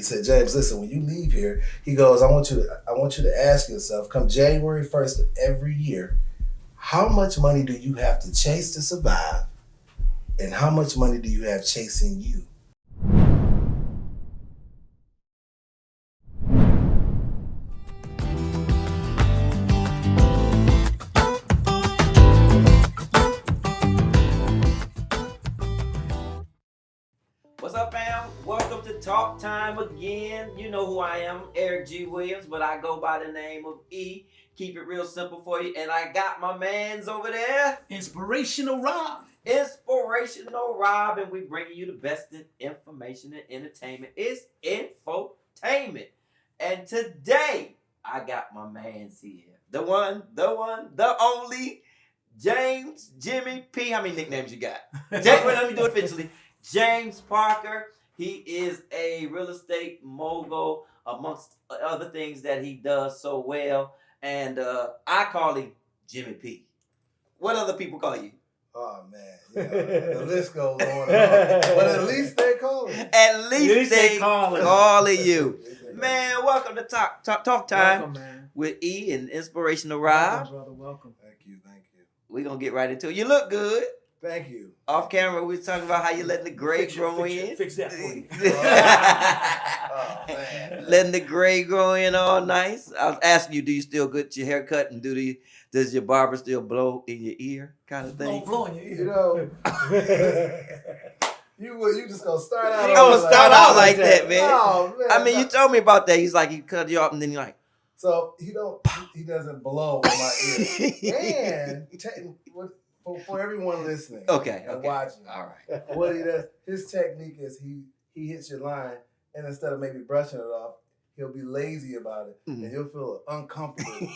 He said, James, listen, when you leave here, he goes, I want you to ask yourself, come January 1st of every year, how much money do you have to chase to survive? And how much money do you have chasing you? What's up, fam? Welcome to Talk Time again. You know who I am, Eric G. Williams, but I go by the name of E. Keep it real simple for you. And I got my mans over there. Inspirational Rob. Inspirational Rob, and we bringing you the best in information and entertainment. It's infotainment. And today, I got my mans here. The one, the only, James Jimmy P. How many nicknames you got? Let me do it officially. James Parker. He is a real estate mogul, amongst other things that he does so well. And I call him Jimmy P. What other people call you? Oh, man. The list goes on and on. But at least they call him. At least they calling you. Man, welcome to Talk Time Welcome, man. with E and Inspirational Rob. Welcome, brother. Welcome. Thank you. We're going to get right into it. You look good. Thank you. Off camera, we was talking about how you letting the gray grow in. Fix that for you. Oh, man. Letting the gray grow in all nice. I was asking you, do you still get your hair cut, and does your barber still blow in your ear kind of thing? Blow in your ear. You know, you just gonna start out. I'm gonna start out like that, man. Oh, man. I mean, you told me about that. He's like, he cut you off, and then you're like, So he doesn't blow in my ear. And for everyone listening, okay. and watching, All right. what he does, his technique is he hits your line, and instead of maybe brushing it off, he'll be lazy about it, and you'll feel uncomfortable.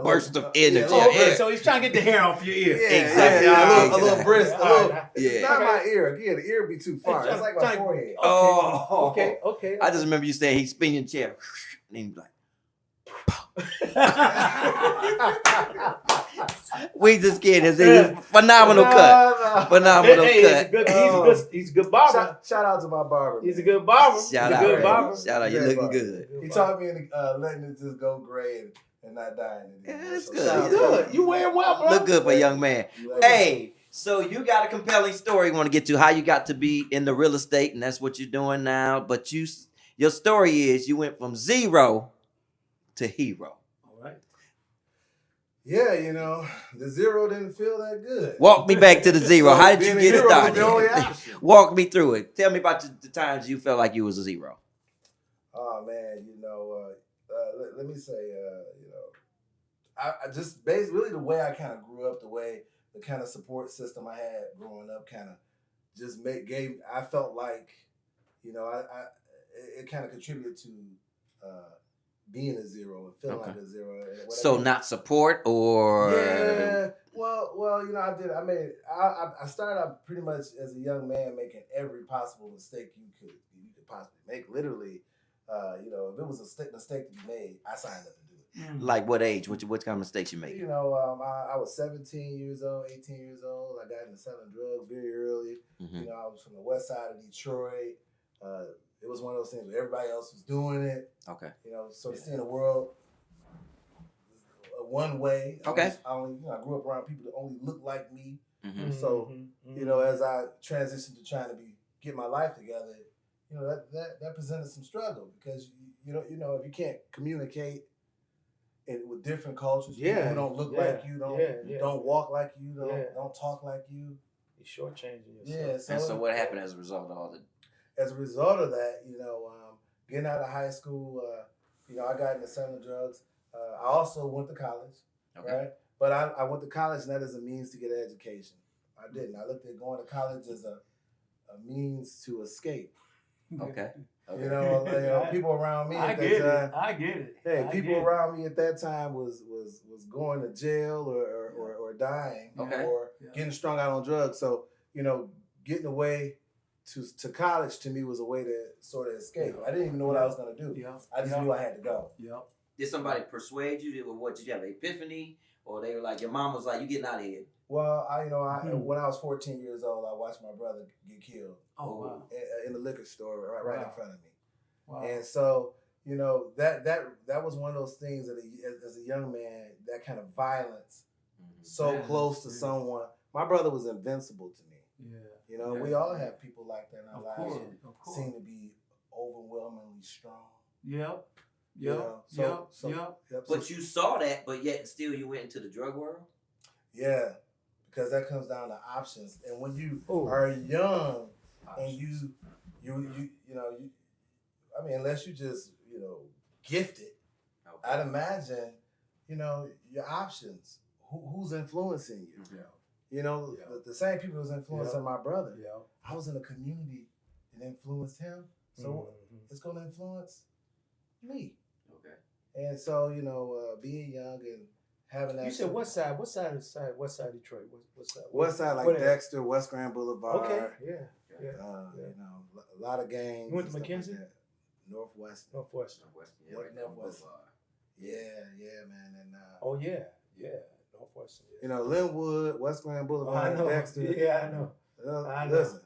Burst of energy. Okay, so he's trying to get the hair off your ear. Exactly. A little brisk. It's not Okay. my ear. Again, the ear be too far. It's like my forehead. Oh. Okay. I just remember you saying he's spinning your chair. And he's like, we just kidding. It's a phenomenal cut. Phenomenal cut. He's a good barber. Shout out to my barber. He's a good barber. Shout out. You're looking good. He taught me letting it just go gray and not dying. Yeah, that's So good. shout out You to good. You wearing well, bro. Look good for a young man. Hey, so you got a compelling story you want to get to, how you got to be in the real estate, and that's what you're doing now. But your story is you went from zero to hero. All right. Yeah, the zero didn't feel that good. Walk me back to the zero. So How did being you a get hero was the only started? option. Walk me through it. Tell me about the times you felt like you was a zero. Oh man, let me say, I just basically the way I kind of grew up, the kind of support system I had growing up, kind of just I felt like, it kind of contributed to being a zero and feeling like a zero. So not support or yeah. Well, I started out pretty much as a young man making every possible mistake you could possibly make. Literally, if it was a mistake to be made, I signed up to do it. Like what age? What kind of mistakes you made? I was 17 years old, 18 years old. I got into selling drugs very early. Mm-hmm. I was from the west side of Detroit. It was one of those things where everybody else was doing it. Okay. Sort of seeing the world one way. Okay. I grew up around people that only looked like me. Mm-hmm. So, as I transitioned to trying to get my life together, that presented some struggle because if you can't communicate with different cultures, people who don't look like you, don't walk like you, don't talk like you, you're shortchanging yourself. Yeah. So what happened as a result of all the? As a result of that, getting out of high school, I got into selling drugs. I also went to college, right? But I went to college not as a means to get an education. I didn't. I looked at going to college as a means to escape. Okay. People around me I at get that time. it. I get it. Hey, people around me at that time was going to jail or dying or getting strung out on drugs. So, getting away to college to me was a way to sort of escape. I didn't even know what I was going to do. Yeah. I just knew I had to go. Yeah. Did somebody persuade you? Did you have an epiphany? Or they were like, your mom was like, you getting out of here? Well, when I was 14 years old, I watched my brother get killed. Oh, wow. In the liquor store right in front of me. Wow. And so, you know, that was one of those things that as a young man, that kind of violence, so close to someone. My brother was invincible to me. Yeah. You know, we all have people like that in our lives who course. seem to be overwhelmingly strong. Yep. You know? Yep. But you saw that, but yet still you went into the drug world? Yeah, because that comes down to options. And when you are young and you know, I mean, unless you just, you know, gifted, I'd imagine, you know, your options. Who's influencing you? Yeah. You know, the same people who's influencing my brother. Yeah. I was in a community that influenced him, so it's going to influence me. Okay. And so, you know, being young and having that. You said what side? What side of Detroit? What side? West side, like Dexter, West Grand Boulevard. Okay. Yeah. You know, a lot of gangs. You went to McKenzie? Like Northwestern. Yeah, right Northwestern. Yeah, man. And Northwestern. Yeah. You know, Linwood, West Grand Boulevard, Dexter. Yeah, I know. I know. Listen.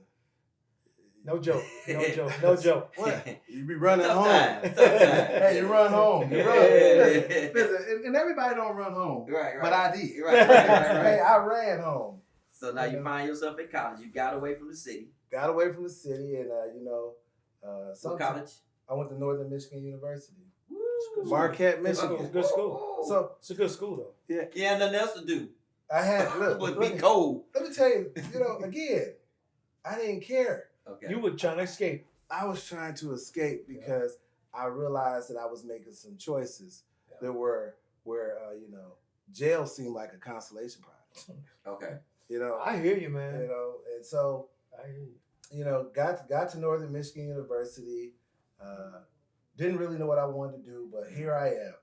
No joke. No joke. What? You be running home. Hey, you run home. You run. Listen, and everybody don't run home. Right. But I did. Right. Hey, I ran home. So now you find yourself in college. You got away from the city. Got away from the city, and you know, what college? I went to Northern Michigan University. Woo. Marquette, Michigan. It's a good school. So it's a good school though. Yeah. Yeah, nothing else to do. I had would be cold. Let me tell you, you know, again, I didn't care. Okay. You were trying to escape. I was trying to escape because I realized that I was making some choices that were where you know, jail seemed like a consolation prize. Okay. You know, I hear you, man. You know, and so I hear you. You know, got to Northern Michigan University. Didn't really know what I wanted to do, but here I am.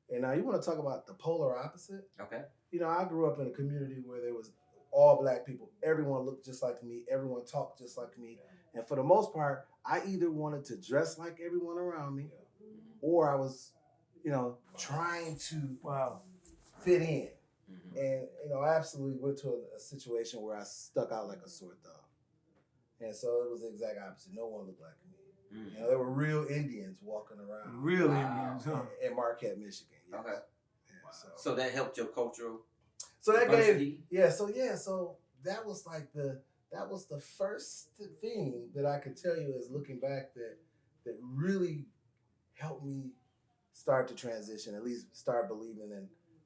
And now you want to talk about the polar opposite? Okay. You know, I grew up in a community where there was all black people. Everyone looked just like me. Everyone talked just like me. And for the most part, I either wanted to dress like everyone around me, or I was, you know, trying to fit in. And, you know, I absolutely went to a situation where I stuck out like a sore thumb. And so it was the exact opposite. No one looked like me. You know, there were real Indians walking around. Real Indians, huh? In Marquette, Michigan. Yes. Okay. Yeah, so that helped your cultural diversity? So that was like that was the first thing that I could tell you is looking back that really helped me start to transition, at least start believing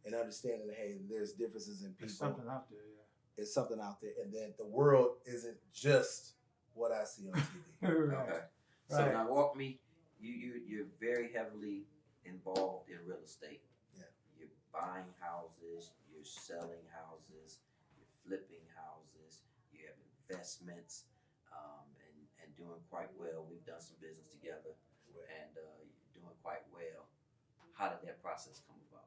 and understanding that, hey, there's differences in people. There's something out there, yeah. It's something out there, and then the world isn't just what I see on TV. Okay. So now walk me, you're very heavily involved in real estate. Yeah. You're buying houses, you're selling houses, you're flipping houses, you have investments, and doing quite well. We've done some business together, and you're doing quite well. How did that process come about?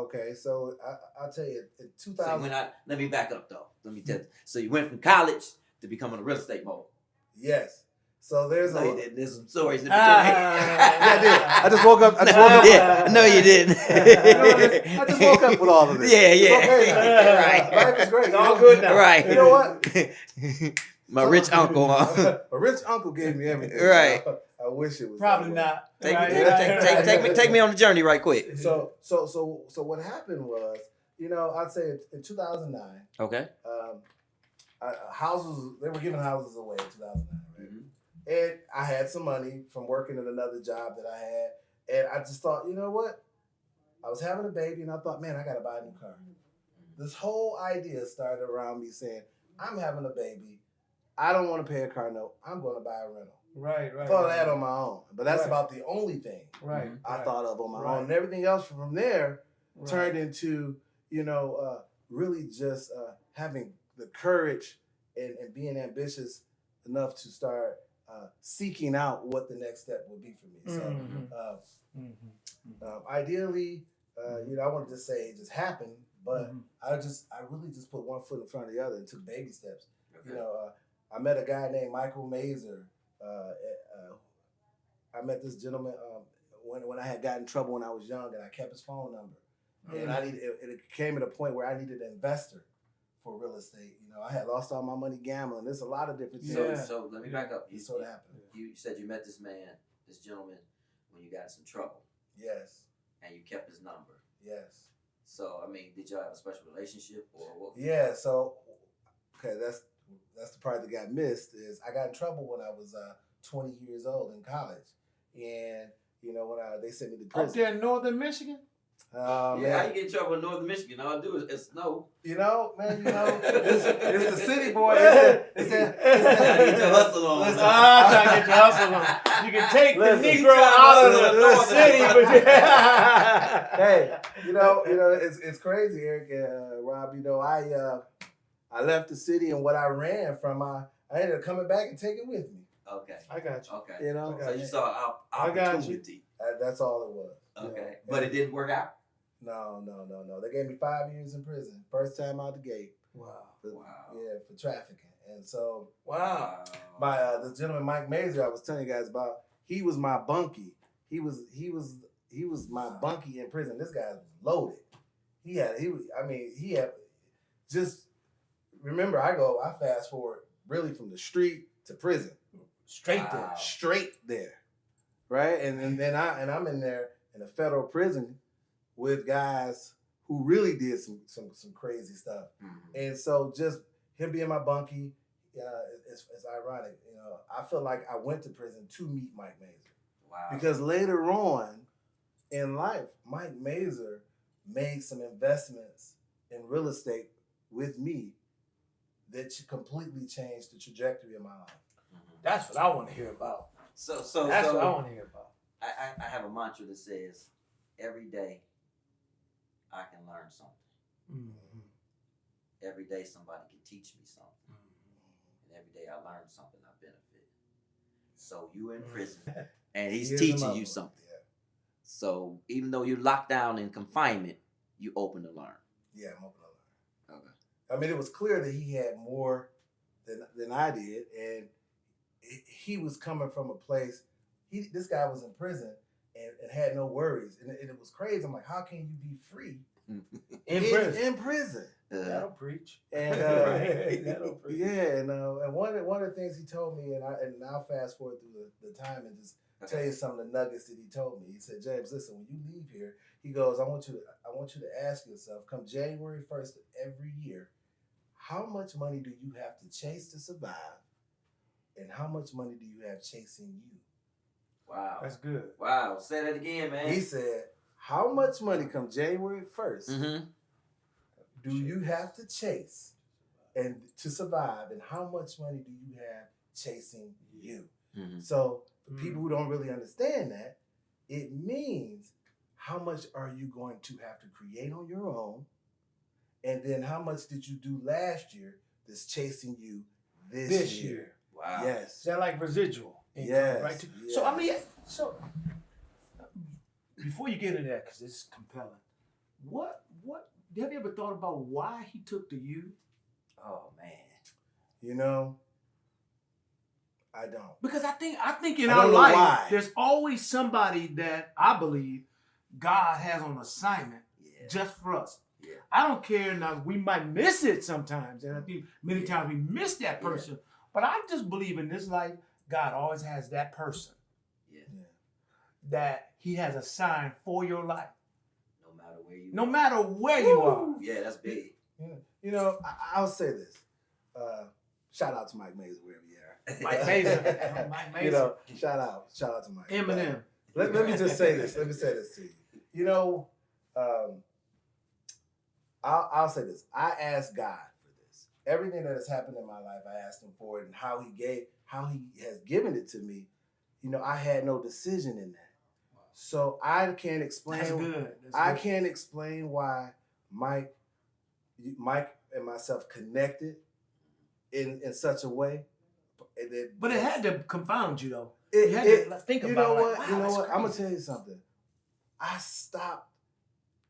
Okay, so I'll tell you, in 2000... let me back up, though. Let me tell you. So you went from college to becoming a real estate mogul. Yes. So there's some stories in between. Yeah, I did. I just woke up. Yeah, no, you didn't. I just woke up with all of this. Yeah. It's okay now. Right. Life is great. It's all good now. Right. You know what? My rich uncle. A rich uncle gave me everything. Right. I wish it was. Probably not. Take me on the journey right quick. So what happened was, you know, I'd say in 2009. Okay. Houses, they were giving houses away in 2009, right? Mm-hmm. And I had some money from working at another job that I had, and I just thought, you know what? I was having a baby, and I thought, man, I got to buy a new car. This whole idea started around me saying, I'm having a baby. I don't want to pay a car note. I'm going to buy a rental. Right. I thought of that on my own, but that's about the only thing I thought of on my own. And everything else from there turned into, you know, really just having the courage and being ambitious enough to start seeking out what the next step would be for me. So ideally, you know, I wouldn't just say it just happened, but I really just put one foot in front of the other and took baby steps. Okay. You know, I met a guy named Michael Mazer. I met this gentleman when I had gotten in trouble when I was young, and I kept his phone number. And it came at a point where I needed an investor for real estate. You know, I had lost all my money gambling. There's a lot of different things. So let me back up. That's what happened. You said you met this man, this gentleman when you got in some trouble. Yes. And you kept his number. Yes. So I mean, did y'all have a special relationship or what? Yeah. So, okay, that's the part that got missed. Is I got in trouble when I was 20 years old in college, and when they sent me to Up prison. there in northern Michigan? Yeah, Man. how you get in trouble in northern Michigan? All I do is snow. Man, it's the city boy. It's Get your hustle on. Listen, I'm trying to get your hustle on. You can take Listen, the you Negro trying to out of hustle the northern city, but hey, it's crazy, Eric and Rob. I left the city, and what I ran from, I ended up coming back and taking it with me. Okay. I got you. Okay. I So you saw I got you. opportunity. That's all it was. Okay. But it didn't work out. No. They gave me 5 years in prison. First time out the gate. Wow. Yeah, for trafficking. And so Wow. this gentleman Mike Mazer, I was telling you guys about, he was my bunkie. He was my bunkie in prison. This guy was loaded. He had just remember I fast forward really from the street to prison. Straight Wow. there. Straight there. Right? And then I'm in there in a federal prison with guys who really did some crazy stuff. Mm-hmm. And so just him being my bunkie, it's ironic. I feel like I went to prison to meet Mike Mazer. Wow. Because later on in life, Mike Mazer made some investments in real estate with me that completely changed the trajectory of my life. Mm-hmm. That's what I want to hear about. So That's what I want to hear about. I have a mantra that says, every day I can learn something. Mm-hmm. Every day somebody can teach me something. Mm-hmm. And every day I learn something, I benefit. So you in prison and he's Here's teaching another you one. something. Yeah. So even though you're locked down in confinement, you open to learn. Yeah, I'm open to learn. Okay. I mean, it was clear that he had more than I did, and he was coming from a place. This guy was in prison and had no worries, and it was crazy. I'm like, how can you be free in prison? That'll preach. And That'll preach. yeah, and one of the things he told me, and I'll fast forward through the time and just tell you some of the nuggets that he told me. He said, James, listen, when you leave here, he goes, I want you to ask yourself, come January 1st of every year, how much money do you have to chase to survive, and how much money do you have chasing you? Wow. That's good. Wow. Say that again, man. He said, how much money come January 1st Mm-hmm. do you have to chase and to survive, and how much money do you have chasing you? Mm-hmm. So for people who don't really understand that, it means how much are you going to have to create on your own, and then how much did you do last year that's chasing you this year? Wow. Yes. Sound like residual income, Yes. right? Yes. So I mean, before you get into that, because this is compelling, what have you ever thought about why he took to you? Oh man. I don't. Because I think in I our don't know life, why. there's always somebody that I believe God has on assignment Yeah. just for us. Yeah. I don't care now. We might miss it sometimes, and I think many times we miss that person. But I just believe in this life, God always has that person Yeah. that He has assigned for your life, No matter where you. no matter where you are. Yeah, that's big. I'll say this. Shout out to Mike Mazer wherever you are. Mike Mazer. Mike Mazer. Shout out to Mike. Eminem. Let me just say this. Let me say this to you. I'll say this. I asked God for this. Everything that has happened in my life, I asked Him for it, and how He has given it to me. I had no decision in that, so I can't explain. That's good. I can't explain why Mike and myself connected in such a way. But it had to confound you, though. You had to think about it. Like, wow, you know that's what? I'm gonna crazy. tell you something. I stopped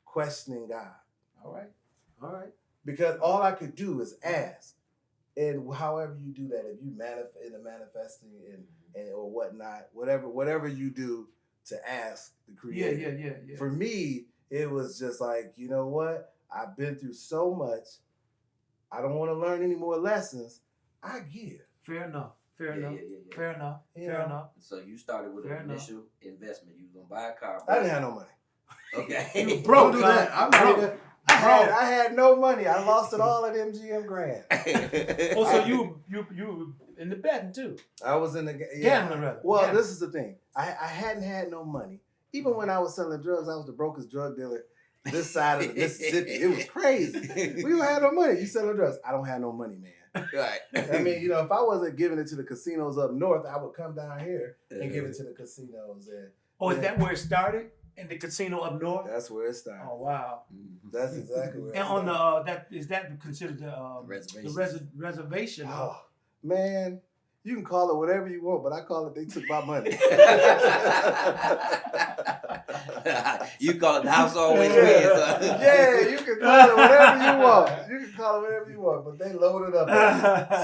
questioning God. All right. Because all I could do is ask. And however you do that, if you manifesting and or whatnot, whatever you do to ask the Creator. Yeah. For me, it was just like, you know what? I've been through so much. I don't want to learn any more lessons. I give. Fair enough. Fair enough. Yeah. Fair enough. You Fair know. enough. So you started with Fair an enough. initial investment. You was gonna buy a car. I didn't have no money. Okay. Broke, Don't do that. I'm not broke. even. I had no money. I lost it all at MGM Grand. Oh, so you in the betting too? I was in the Gambling, rather. Well, Gambling. this is the thing. I hadn't had no money. Even when I was selling drugs, I was the brokest drug dealer this side of the Mississippi. It was crazy. We don't have no money. You selling drugs? I don't have no money, man. Right. I mean, you know, if I wasn't giving it to the casinos up north, I would come down here and give it to the casinos. And Oh, is that where it started? In the casino up north? that's where it started. Oh wow! That's exactly where it And on started. the that is that considered the Reservation. reservation? Oh, man, you can call it whatever you want, but I call it they took my money. You call it the house always Yeah. wins. Huh? Yeah, you can call it whatever you want. You can call it whatever you want, but they loaded up.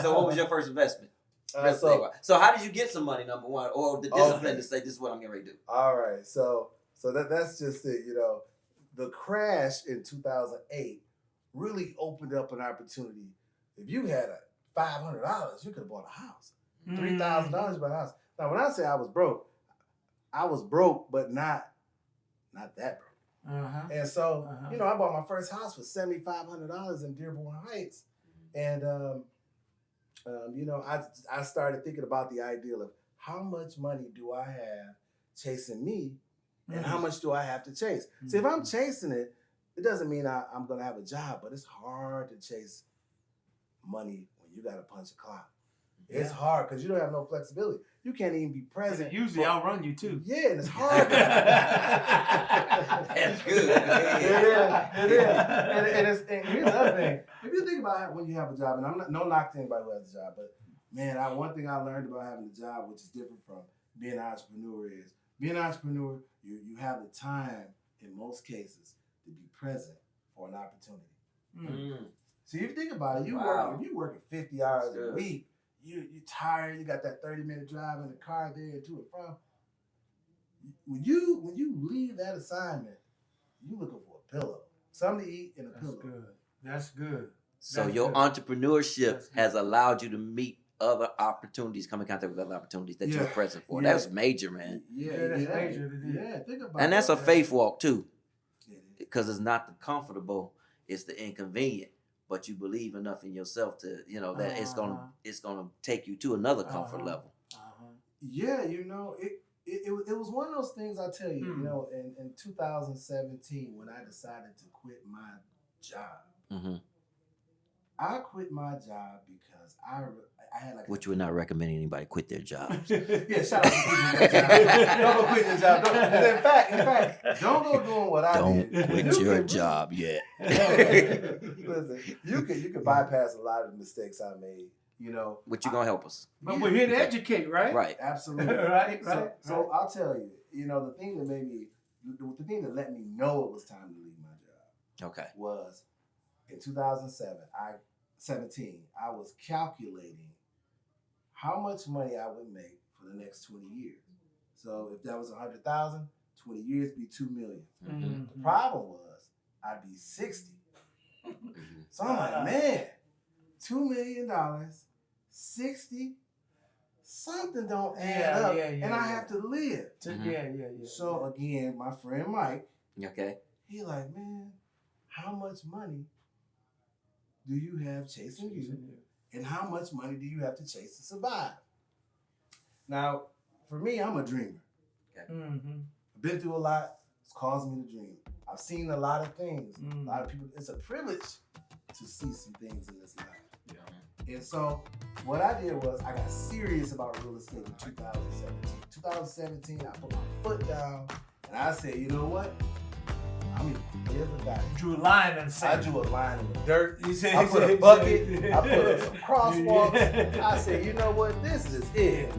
So what was your first investment? So how did you get some money, number one, or the discipline to say this is what I'm getting ready to do? All right, so that's just it. You know, the crash in 2008 really opened up an opportunity. If you had $500, you could have bought a house. $3,000 bought a house. Now, when I say I was broke, but not that broke. And so, you know, I bought my first house for $7,500 in Dearborn Heights, and you know, I started thinking about the ideal of how much money do I have chasing me, and how much do I have to chase? See, if I'm chasing it, it doesn't mean I'm going to have a job, but it's hard to chase money when you got to punch a clock. It's hard because you don't have no flexibility. You can't even be present. And usually outrun you too. Yeah, and it's hard. That's good. It is. And here's the other thing. If you think about it when you have a job, and I'm not no knock to anybody who has a job, but man, one thing I learned about having a job, which is different from being an entrepreneur, is being an entrepreneur, you have the time in most cases to be present for an opportunity. So if you think about it, you working 50 hours a week, you're tired, you got that 30-minute drive in the car there to and from. When you leave that assignment, you looking for a pillow. Something to eat and a pillow. That's good. So your entrepreneurship has allowed you to meet other opportunities, come in contact with other opportunities that you're present for. That's major, man. Yeah, that's major. Yeah, think about And that's that, a faith walk too, man. because it's not the comfortable, it's the inconvenient. But you believe enough in yourself to, you know, that it's gonna take you to another comfort level. Yeah, you know, it was one of those things. I tell you, you know, in 2017 when I decided to quit my job, I quit my job because I had like. Which we're not recommending anybody quit their jobs. Yeah, shout out to people who quit their job. Don't go quit your job. In fact, don't go doing what I did. Don't quit your job yet. Listen, you can bypass a lot of the mistakes I made. You know, But you're gonna help us, But we're here to educate, right? right? absolutely. Right. So I'll tell you. You know, the thing that let me know it was time to leave my job. Okay. Was in 2017, I was calculating how much money I would make for the next 20 years. So if that was 100,000, 20 years be 2 million. The problem was I'd be 60. So I'm like, man, $2 million, 60, something don't add up, and I have to live. Yeah. So again, my friend Mike, Okay. he like, man, how much money do you have chasing you? And how much money do you have to chase to survive? Now, for me, I'm a dreamer. Okay. I've been through a lot. It's caused me to dream. I've seen a lot of things. A lot of people, it's a privilege to see some things in this life. And so what I did was I got serious about real estate in 2017. 2017, I put my foot down and I said, you know what? I'm gonna live or die. Drew a line in the I sand. drew a line in the dirt. He said, I put a bucket. I put up some crosswalks. I said, you know what? This is it.